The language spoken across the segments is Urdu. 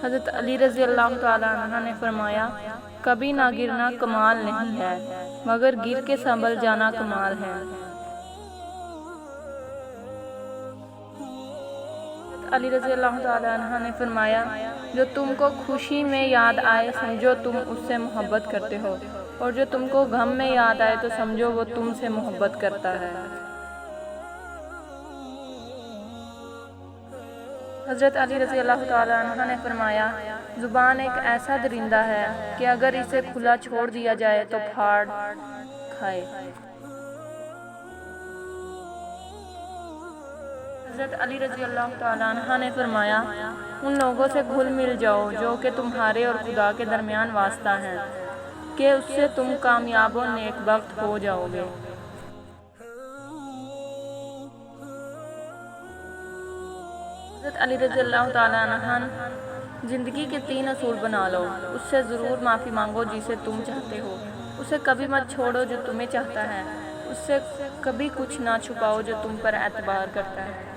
حضرت علی رضی اللہ تعالیٰ عنہ نے فرمایا، کبھی نہ گرنا کمال نہیں ہے مگر گر کے سنبھل جانا کمال ہے۔ حضرت علی رضی اللہ تعالیٰ عنہ نے فرمایا، جو تم کو خوشی میں یاد آئے سمجھو تم اس سے محبت کرتے ہو، اور جو تم کو غم میں یاد آئے تو سمجھو وہ تم سے محبت کرتا ہے۔ حضرت علی رضی اللہ تعالیٰ عنہ نے فرمایا، زبان ایک ایسا درندہ ہے کہ اگر اسے کھلا چھوڑ دیا جائے تو پھاڑ کھائے۔ حضرت علی رضی اللہ تعالیٰ عنہ نے فرمایا، ان لوگوں سے گھل مل جاؤ جو کہ تمہارے اور خدا کے درمیان واسطہ ہیں، کہ اس سے تم کامیاب و نیک بخت ہو جاؤ گے۔ حضرت علی رضی اللہ تعالیٰ عنہ، زندگی کے 3 اصول بنا لو۔ اس سے ضرور معافی مانگو جسے تم چاہتے ہو، اسے کبھی مت چھوڑو جو تمہیں چاہتا ہے، اس سے کبھی کچھ نہ چھپاؤ جو تم پر اعتبار کرتا ہے۔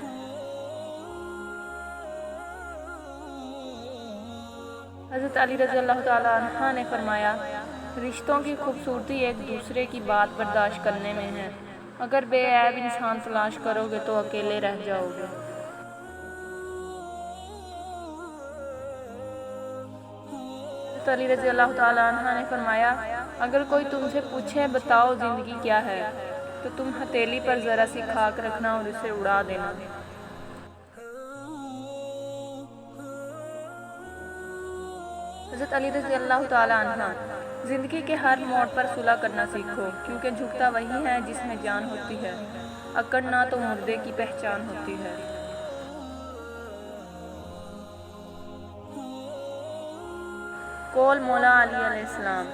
حضرت علی رضی اللہ تعالیٰ عنہ نے فرمایا، رشتوں کی خوبصورتی ایک دوسرے کی بات برداشت کرنے میں ہے، اگر بے عیب انسان تلاش کرو گے تو اکیلے رہ جاؤ گے۔ حضرت علی رضی اللہ تعالیٰ عنہ نے فرمایا، اگر کوئی تم سے پوچھے بتاؤ زندگی کیا ہے، تو تم ہتھیلی پر ذرا سی خاک رکھنا اور اسے اڑا دینا۔ حضرت علی رضی اللہ تعالیٰ عنہ، زندگی کے ہر موڑ پر صلح کرنا سیکھو، کیونکہ جھکتا وہی ہے جس میں جان ہوتی ہے، اکڑنا تو مردے کی پہچان ہوتی ہے۔ قول مولا علی علیہ السلام،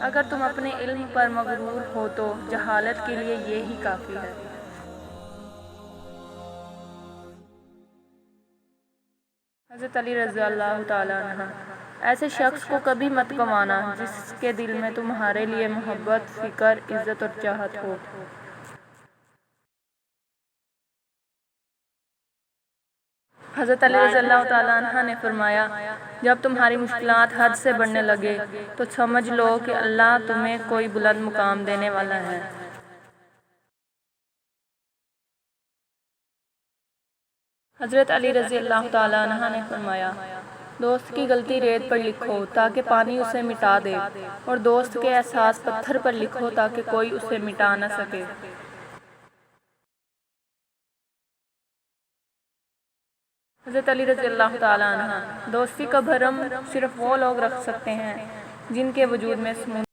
اگر تم اپنے علم پر مغرور ہو تو جہالت کے لیے یہی کافی ہے۔ حضرت علی رضی اللہ تعالیٰ عنہ، ایسے شخص کو کبھی مت گنوانا جس کے دل میں تمہارے لیے محبت، فکر، عزت اور چاہت ہو۔ حضرت علی رضی اللہ تعالیٰ عنہ نے فرمایا، جب تمہاری مشکلات حد سے بڑھنے لگے تو سمجھ لو کہ اللہ تمہیں کوئی بلند مقام دینے والا ہے۔ حضرت علی رضی اللہ تعالیٰ عنہ نے فرمایا، دوست کی غلطی ریت پر لکھو تاکہ پانی اسے مٹا دے، اور دوست کے احساس پتھر پر لکھو تاکہ کوئی اسے مٹا نہ سکے۔ حضرت علی رضی اللہ تعالیٰ عنہ، دوستی کا بھرم صرف وہ لوگ رکھ سکتے ہیں جن کے وجود میں سمودر